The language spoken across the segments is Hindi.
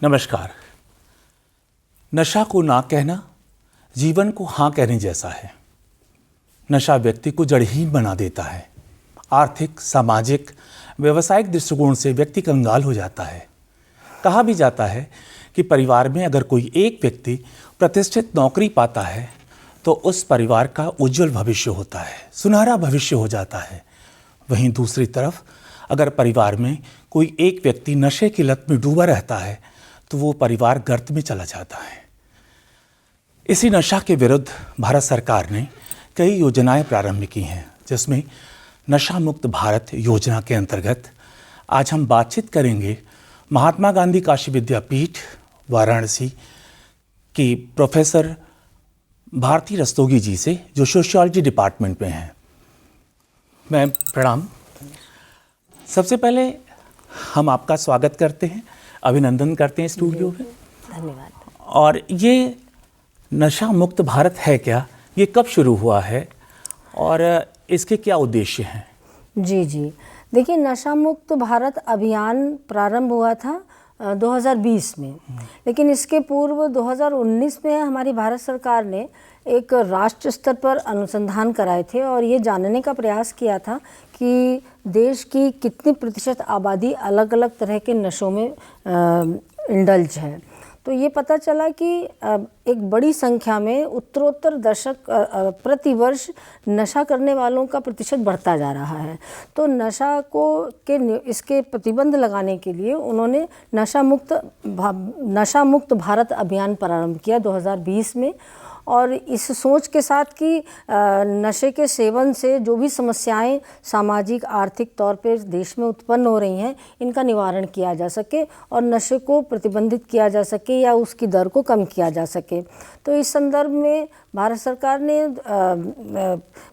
नमस्कार। नशा को ना कहना जीवन को हाँ कहने जैसा है। नशा व्यक्ति को जड़हीन बना देता है। आर्थिक, सामाजिक, व्यवसायिक दृष्टिकोण से व्यक्ति कंगाल हो जाता है। कहा भी जाता है कि परिवार में अगर कोई एक व्यक्ति प्रतिष्ठित नौकरी पाता है तो उस परिवार का उज्जवल भविष्य होता है, सुनहरा भविष्य हो जाता है। वहीं दूसरी तरफ अगर परिवार में कोई एक व्यक्ति नशे की लत में डूबा रहता है तो वो परिवार गर्त में चला जाता है। इसी नशा के विरुद्ध भारत सरकार ने कई योजनाएं प्रारंभ की हैं, जिसमें नशा मुक्त भारत योजना के अंतर्गत आज हम बातचीत करेंगे महात्मा गांधी काशी विद्यापीठ वाराणसी की प्रोफेसर भारती रस्तोगी जी से, जो सोशियोलॉजी डिपार्टमेंट में हैं। मैं प्रणाम। सबसे पहले हम आपका स्वागत करते हैं, अभिनंदन करते हैं स्टूडियो में। धन्यवाद। और ये नशा मुक्त भारत है क्या, ये कब शुरू हुआ है और इसके क्या उद्देश्य हैं? जी, देखिए, नशा मुक्त भारत अभियान प्रारंभ हुआ था 2020 में, लेकिन इसके पूर्व 2019 में हमारी भारत सरकार ने एक राष्ट्र स्तर पर अनुसंधान कराए थे और ये जानने का प्रयास किया था कि देश की कितनी प्रतिशत आबादी अलग अलग तरह के नशों में इंडल्ज है। तो ये पता चला कि एक बड़ी संख्या में उत्तरोत्तर दशक प्रति वर्ष नशा करने वालों का प्रतिशत बढ़ता जा रहा है। तो नशा को इसके प्रतिबंध लगाने के लिए उन्होंने नशा मुक्त भारत अभियान प्रारंभ किया 2020 में, और इस सोच के साथ कि नशे के सेवन से जो भी समस्याएं सामाजिक आर्थिक तौर पर देश में उत्पन्न हो रही हैं, इनका निवारण किया जा सके और नशे को प्रतिबंधित किया जा सके या उसकी दर को कम किया जा सके। तो इस संदर्भ में भारत सरकार ने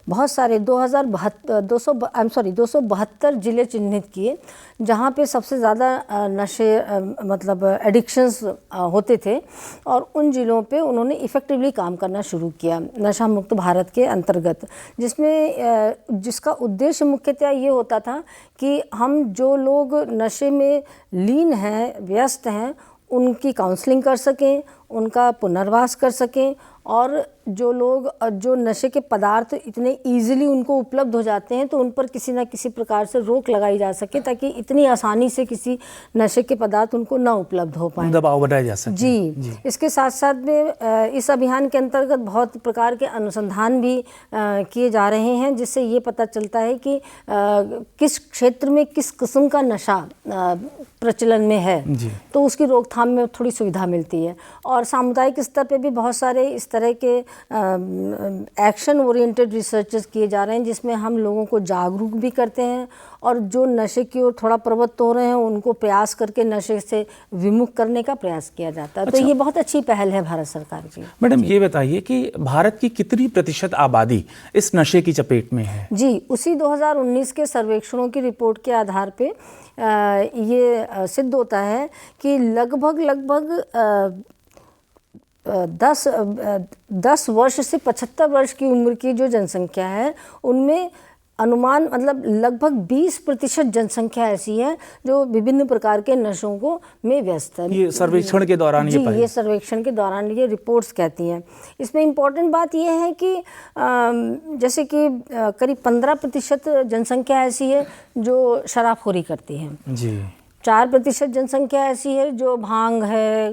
बहुत सारे 272 जिले चिन्हित किए जहाँ पे सबसे ज़्यादा नशे मतलब एडिक्शंस होते थे, और उन जिलों पे उन्होंने इफ़ेक्टिवली काम करना शुरू किया नशा मुक्त भारत के अंतर्गत, जिसका उद्देश्य मुख्यतः ये होता था कि हम जो लोग नशे में लीन हैं, व्यस्त हैं, उनकी काउंसलिंग कर सकें, उनका पुनर्वास कर सकें, और जो लोग जो नशे के पदार्थ इतने ईजिली उनको उपलब्ध हो जाते हैं तो उन पर किसी न किसी प्रकार से रोक लगाई जा सके, ताकि इतनी आसानी से किसी नशे के पदार्थ उनको ना उपलब्ध हो पाए, दबाव बनाया जा सके। जी। इसके साथ साथ में इस अभियान के अंतर्गत बहुत प्रकार के अनुसंधान भी किए जा रहे हैं, जिससे ये पता चलता है कि किस क्षेत्र में किस किस्म का नशा प्रचलन में है, तो उसकी रोकथाम में थोड़ी सुविधा मिलती है। और सामुदायिक स्तर पे भी बहुत सारे इस तरह के एक्शन ओरिएंटेड रिसर्चेस किए जा रहे हैं, जिसमें हम लोगों को जागरूक भी करते हैं और जो नशे की ओर थोड़ा प्रवृत्त हो रहे हैं उनको प्रयास करके नशे से विमुख करने का प्रयास किया जाता है। अच्छा। तो ये बहुत अच्छी पहल है भारत सरकार की। मैडम, ये बताइए कि भारत की कितनी प्रतिशत आबादी इस नशे की चपेट में है? जी, उसी 2019 के सर्वेक्षणों की रिपोर्ट के आधार पे ये सिद्ध होता है कि लगभग 10 वर्ष से 75 वर्ष की उम्र की जो जनसंख्या है, उनमें अनुमान मतलब लगभग 20% जनसंख्या ऐसी है जो विभिन्न प्रकार के नशों को में व्यस्त है। ये सर्वेक्षण के दौरान ये सर्वेक्षण के दौरान ये रिपोर्ट्स कहती हैं। इसमें इम्पॉर्टेंट बात ये है कि जैसे कि करीब 15% जनसंख्या ऐसी है जो शराबखोरी करती है जी। 4% जनसंख्या ऐसी है जो भांग है,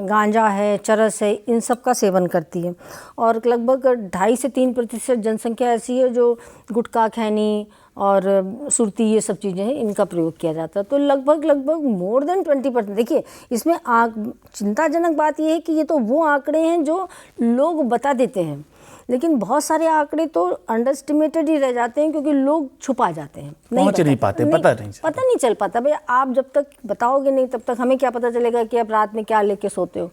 गांजा है, चरस है, इन सब का सेवन करती है, और लगभग 2.5 से 3% जनसंख्या ऐसी है जो गुटखा, खैनी और सुरती, ये सब चीज़ें हैं, इनका प्रयोग किया जाता है। तो लगभग मोर देन 20%। देखिए, इसमें चिंताजनक बात यह है कि ये तो वो आंकड़े हैं जो लोग बता देते हैं, लेकिन बहुत सारे आंकड़े तो अंडरस्टिमेटेड ही रह जाते हैं, क्योंकि लोग छुपा जाते हैं, पहुंच नहीं पाते, पता नहीं चल पाता। भाई, आप जब तक बताओगे नहीं तब तक हमें क्या पता चलेगा कि आप रात में क्या लेके सोते हो।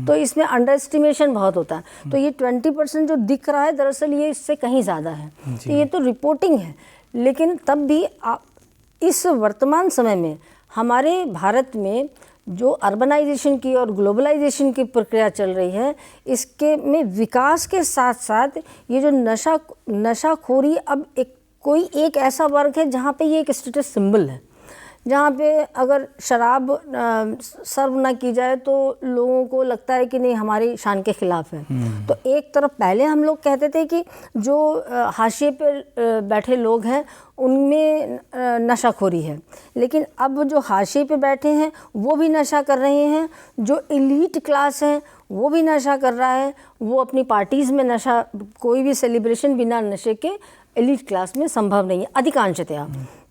तो इसमें अंडर एस्टिमेशन बहुत होता है। तो ये 20% जो दिख रहा है, दरअसल ये इससे कहीं ज़्यादा है। तो ये तो रिपोर्टिंग है, लेकिन तब भी इस वर्तमान समय में हमारे भारत में जो अर्बनाइजेशन की और ग्लोबलाइजेशन की प्रक्रिया चल रही है, इसके में विकास के साथ साथ ये जो नशाखोरी अब कोई एक ऐसा वर्ग है जहाँ पे ये एक स्टेटस सिंबल है। जहाँ पे अगर शराब सर्व ना की जाए तो लोगों को लगता है कि नहीं हमारी शान के खिलाफ है। तो एक तरफ पहले हम लोग कहते थे कि जो हाशिए पे बैठे लोग हैं उनमें नशाखोरी है, लेकिन अब जो हाशिए पे बैठे हैं वो भी नशा कर रहे हैं, जो एलीट क्लास है वो भी नशा कर रहा है। वो अपनी पार्टीज़ में नशा, कोई भी सेलिब्रेशन बिना नशे के एलीट क्लास में संभव नहीं है अधिकांशतया।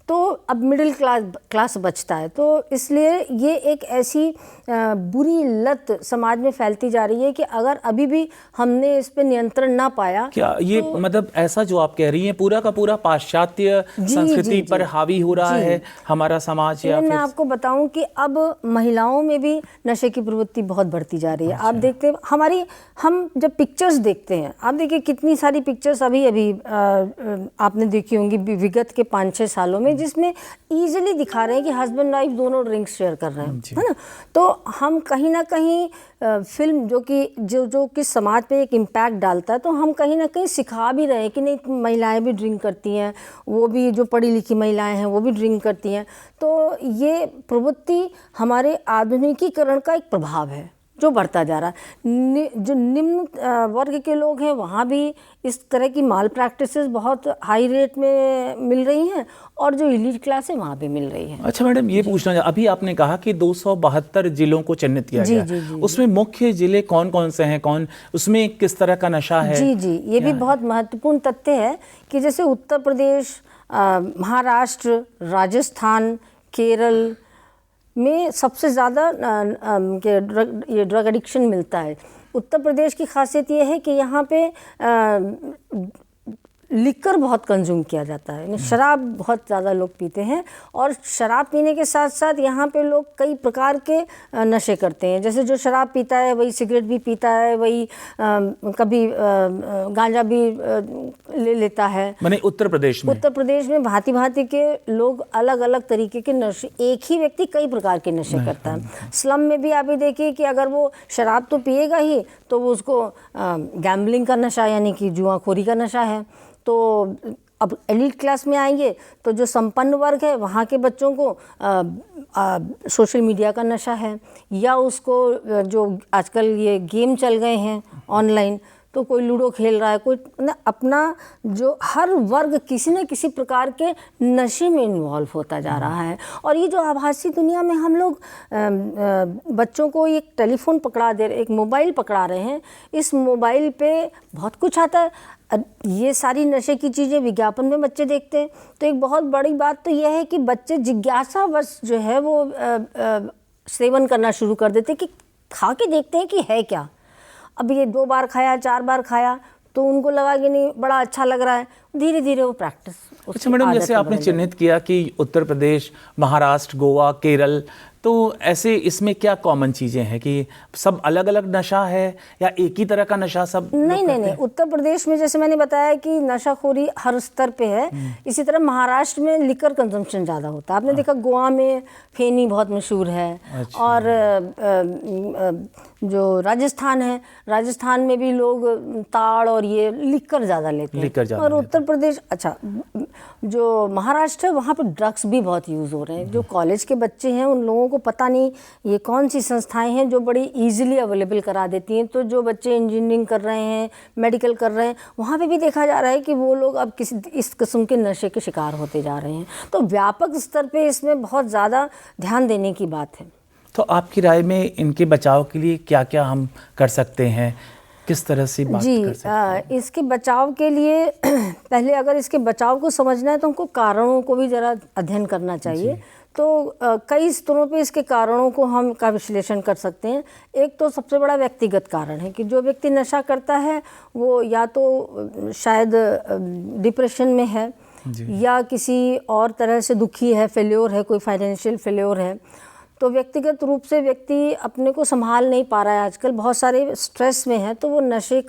तो अब मिडिल क्लास बचता है। तो इसलिए ये एक ऐसी बुरी लत समाज में फैलती जा रही है कि अगर अभी भी हमने इस पे नियंत्रण ना पाया, क्या ये तो मतलब ऐसा जो आप कह रही हैं पूरा का पूरा पाश्चात्य संस्कृति पर हावी हो रहा है हमारा समाज? या मैं फिर आपको बताऊं कि अब महिलाओं में भी नशे की प्रवृत्ति बहुत बढ़ती जा रही है। आप देखते हैं हम जब पिक्चर्स देखते हैं, आप देखिए कितनी सारी पिक्चर्स अभी आपने देखी होंगी विगत के 5-6 सालों में, जिसमें इजीली दिखा रहे हैं कि हस्बैंड वाइफ दोनों ड्रिंक्स शेयर कर रहे हैं, है ना। तो हम कहीं ना कहीं फिल्म जो कि समाज पे एक इम्पैक्ट डालता है, तो हम कहीं ना कहीं सिखा भी रहे हैं कि नहीं महिलाएं भी ड्रिंक करती हैं, वो भी जो पढ़ी लिखी महिलाएं हैं वो भी ड्रिंक करती हैं। तो ये प्रवृत्ति हमारे आधुनिकीकरण का एक प्रभाव है जो बढ़ता जा रहा है। जो निम्न वर्ग के लोग हैं वहाँ भी इस तरह की माल प्रैक्टिसेस बहुत हाई रेट में मिल रही हैं, और जो एलीट क्लास है वहाँ पे मिल रही है। अच्छा मैडम, ये पूछना अभी आपने कहा कि 272 जिलों को चिन्हित किया गया, जी। उसमें मुख्य जिले कौन कौन से हैं, उसमें किस तरह का नशा है? जी, ये भी बहुत महत्वपूर्ण तथ्य है कि जैसे उत्तर प्रदेश, महाराष्ट्र, राजस्थान, केरल में सबसे ज़्यादा ये ड्रग एडिक्शन मिलता है। उत्तर प्रदेश की खासियत ये है कि यहाँ पे लिकर बहुत कंज्यूम किया जाता है, शराब बहुत ज़्यादा लोग पीते हैं, और शराब पीने के साथ साथ यहाँ पे लोग कई प्रकार के नशे करते हैं। जैसे जो शराब पीता है वही सिगरेट भी पीता है, वही कभी गांजा भी ले लेता है। माने उत्तर प्रदेश में भांति भांति के लोग अलग अलग तरीके के नशे, एक ही व्यक्ति कई प्रकार के नशे करता है। स्लम में भी आप ये देखिए कि अगर वो शराब तो पिएगा ही, तो वो उसको गैम्बलिंग का नशा यानी कि जुआखोरी का नशा है। तो अब एलीट क्लास में आएंगे तो जो संपन्न वर्ग है वहाँ के बच्चों को सोशल मीडिया का नशा है, या उसको जो आजकल ये गेम चल गए हैं ऑनलाइन, तो कोई लूडो खेल रहा है, कोई अपना जो हर वर्ग किसी न किसी प्रकार के नशे में इन्वॉल्व होता जा रहा है। और ये जो आभासी दुनिया में हम लोग बच्चों को एक टेलीफोन पकड़ा दे रहे, एक मोबाइल पकड़ा रहे हैं, इस मोबाइल पे बहुत कुछ आता है। ये सारी नशे की चीज़ें विज्ञापन में बच्चे देखते हैं। तो एक बहुत बड़ी बात तो यह है कि बच्चे जिज्ञासावश जो है वो सेवन करना शुरू कर देते कि खा के देखते हैं कि है क्या। अब ये 2 बार खाया, 4 बार खाया तो उनको लगा कि नहीं बड़ा अच्छा लग रहा है, धीरे धीरे वो प्रैक्टिस। अच्छा मैडम, जैसे आपने चिन्हित किया कि उत्तर प्रदेश, महाराष्ट्र, गोवा, केरल, तो ऐसे इसमें क्या कॉमन चीज़ें हैं कि सब अलग अलग नशा है या एक ही तरह का नशा सब? नहीं। उत्तर प्रदेश में जैसे मैंने बताया कि नशाखोरी हर स्तर पे है, इसी तरह महाराष्ट्र में लिकर कंजम्पशन ज़्यादा होता है। आपने देखा गोवा में फेनी बहुत मशहूर है। अच्छा। और जो राजस्थान है, राजस्थान में भी लोग ताड़ और ये लिकर ज़्यादा लेते हैं। और उत्तर प्रदेश, अच्छा जो महाराष्ट्र है वहाँ पे ड्रग्स भी बहुत यूज़ हो रहे हैं। जो कॉलेज के बच्चे हैं उन लोगों को पता नहीं ये कौन सी संस्थाएं हैं जो बड़ी इजीली अवेलेबल करा देती हैं। तो जो बच्चे इंजीनियरिंग कर रहे हैं, मेडिकल कर रहे हैं, वहाँ पे भी देखा जा रहा है कि वो लोग अब किसी इस किस्म के नशे के शिकार होते जा रहे हैं। तो व्यापक स्तर पे इसमें बहुत ज़्यादा ध्यान देने की बात है। तो आपकी राय में इनके बचाव के लिए क्या क्या हम कर सकते हैं, किस तरह से बात कर सकते हैं? इसके बचाव के लिए पहले अगर इसके बचाव को समझना है तो हमको कारणों को भी ज़रा अध्ययन करना चाहिए। तो कई स्तरों पे इसके कारणों को हम का विश्लेषण कर सकते हैं। एक तो सबसे बड़ा व्यक्तिगत कारण है कि जो व्यक्ति नशा करता है वो या तो शायद डिप्रेशन में है, या किसी और तरह से दुखी है, फेल्योर है, कोई फाइनेंशियल फेल्योर है। तो व्यक्तिगत रूप से व्यक्ति अपने को संभाल नहीं पा रहा है, आजकल बहुत सारे स्ट्रेस में है, तो वो नशे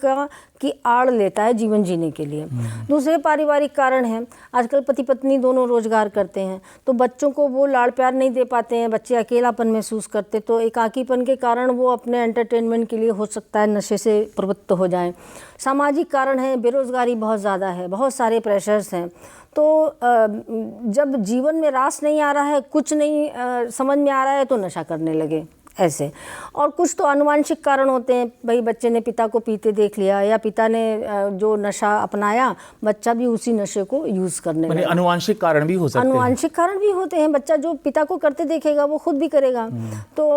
की आड़ लेता है जीवन जीने के लिए। दूसरे पारिवारिक कारण हैं, आजकल पति पत्नी दोनों रोजगार करते हैं, तो बच्चों को वो लाड़ प्यार नहीं दे पाते हैं, बच्चे अकेलापन महसूस करते, तो एकाकीपन के कारण वो अपने एंटरटेनमेंट के लिए हो सकता है नशे से प्रवृत्त हो जाएं। सामाजिक कारण है, बेरोजगारी बहुत ज़्यादा है, बहुत सारे प्रेशर्स हैं, तो जब जीवन में रास नहीं आ रहा है, कुछ नहीं समझ में आ रहा है, तो नशा करने लगे ऐसे। और कुछ तो आनुवांशिक कारण होते हैं, भाई बच्चे ने पिता को पीते देख लिया, या पिता ने जो नशा अपनाया, बच्चा भी उसी नशे को यूज़ करने लगा। अनुवांशिक कारण भी हो सकते हैं। अनुवांशिक कारण भी होते हैं, बच्चा जो पिता को करते देखेगा वो खुद भी करेगा। तो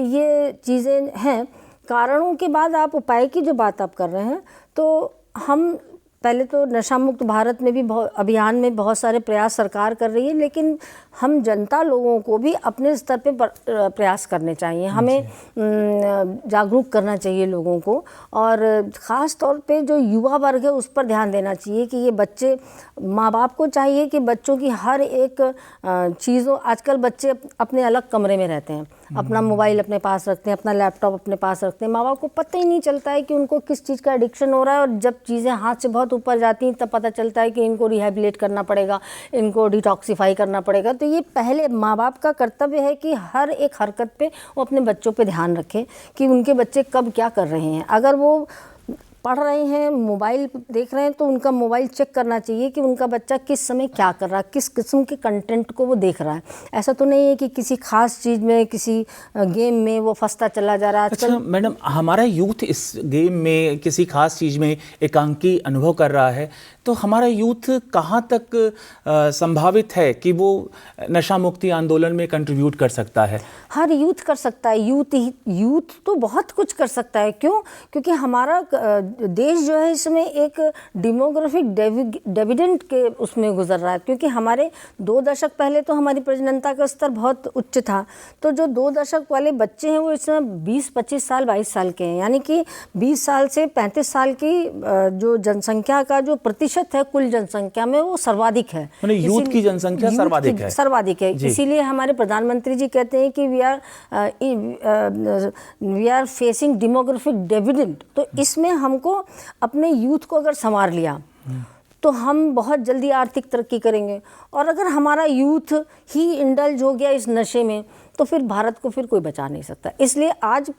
ये चीज़ें हैं। कारणों के बाद आप उपाय की जो बात आप कर रहे हैं, तो हम पहले तो नशा मुक्त भारत में भी अभियान में बहुत सारे प्रयास सरकार कर रही है, लेकिन हम जनता लोगों को भी अपने स्तर पे प्रयास करने चाहिए। हमें जागरूक करना चाहिए लोगों को, और ख़ास तौर पे जो युवा वर्ग है उस पर ध्यान देना चाहिए कि ये बच्चे, माँ बाप को चाहिए कि बच्चों की हर एक चीज़ों, आजकल बच्चे अपने अलग कमरे में रहते हैं, अपना मोबाइल अपने पास रखते हैं, अपना लैपटॉप अपने पास रखते हैं, माँ बाप को पता ही नहीं चलता है कि उनको किस चीज़ का एडिक्शन हो रहा है। और जब चीज़ें हाथ से बहुत ऊपर जाती हैं तब पता चलता है कि इनको रिहैबिलिट करना पड़ेगा, इनको डिटॉक्सिफाई करना पड़ेगा। तो ये पहले माँ बाप का कर्तव्य है कि हर एक हरकत पे वो अपने बच्चों पे ध्यान रखें कि उनके बच्चे कब क्या कर रहे हैं। अगर वो पढ़ रहे हैं, मोबाइल देख रहे हैं, तो उनका मोबाइल चेक करना चाहिए कि उनका बच्चा किस समय क्या कर रहा है, किस किस्म के कंटेंट को वो देख रहा है। ऐसा तो नहीं है कि किसी खास चीज़ में, किसी गेम में वो फंसता चला जा रहा है। अच्छा मैडम, हमारा यूथ इस गेम में, किसी खास चीज़ में एकांकी अनुभव कर रहा है, तो हमारा यूथ कहाँ तक संभावित है कि वो नशा मुक्ति आंदोलन में कंट्रीब्यूट कर सकता है? हर यूथ कर सकता है। यूथ तो बहुत कुछ कर सकता है। क्यों? क्योंकि हमारा देश जो है इसमें एक डेमोग्राफिक डिविडेंड के उसमें गुजर रहा है। क्योंकि हमारे 2 दशक पहले तो हमारी प्रजननता का स्तर बहुत उच्च था, तो जो 2 दशक वाले बच्चे हैं वो इसमें 20-25 साल 22 साल के हैं, यानी कि 20 साल से 35 साल की जो जनसंख्या का जो प्रतिशत है कुल जनसंख्या में, वो सर्वाधिक है। यूथ की जनसंख्या सर्वाधिक है। इसीलिए हमारे प्रधानमंत्री जी कहते हैं कि we are facing demographic dividend. तो इसमें हमको अपने यूथ को अगर संवार लिया तो हम बहुत जल्दी आर्थिक तरक्की करेंगे। और अगर हमारा यूथ ही इंडल्ज हो गया इस नशे में, तो फिर भारत को फिर कोई बचा नहीं सकता। इसलिए आज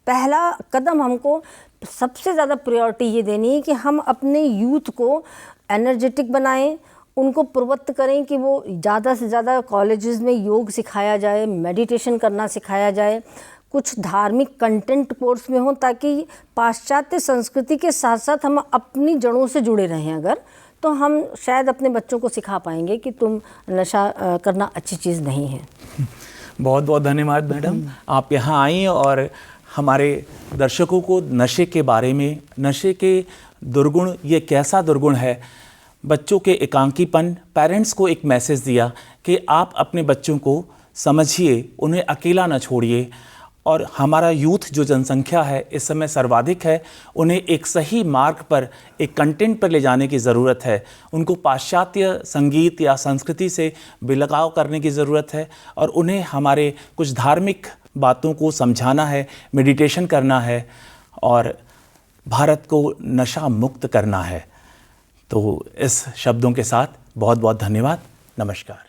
पहला कदम हमको सबसे ज़्यादा प्रायोरिटी ये देनी है कि हम अपने यूथ को एनर्जेटिक बनाएं, उनको प्रवृत्त करें कि वो ज़्यादा से ज़्यादा कॉलेजेस में योग सिखाया जाए, मेडिटेशन करना सिखाया जाए, कुछ धार्मिक कंटेंट कोर्स में हो, ताकि पाश्चात्य संस्कृति के साथ साथ हम अपनी जड़ों से जुड़े रहें। अगर तो हम शायद अपने बच्चों को सिखा पाएंगे कि तुम नशा करना अच्छी चीज़ नहीं है। बहुत बहुत धन्यवाद मैडम, आप यहाँ आई और हमारे दर्शकों को नशे के बारे में, नशे के दुर्गुण, ये कैसा दुर्गुण है, बच्चों के एकांकीपन, पेरेंट्स को एक मैसेज दिया कि आप अपने बच्चों को समझिए, उन्हें अकेला न छोड़िए। और हमारा यूथ जो जनसंख्या है इस समय सर्वाधिक है, उन्हें एक सही मार्ग पर, एक कंटेंट पर ले जाने की ज़रूरत है। उनको पाश्चात्य संगीत या संस्कृति से बिलगाव करने की ज़रूरत है, और उन्हें हमारे कुछ धार्मिक बातों को समझाना है, मेडिटेशन करना है, और भारत को नशा मुक्त करना है। तो इस शब्दों के साथ बहुत बहुत धन्यवाद। नमस्कार।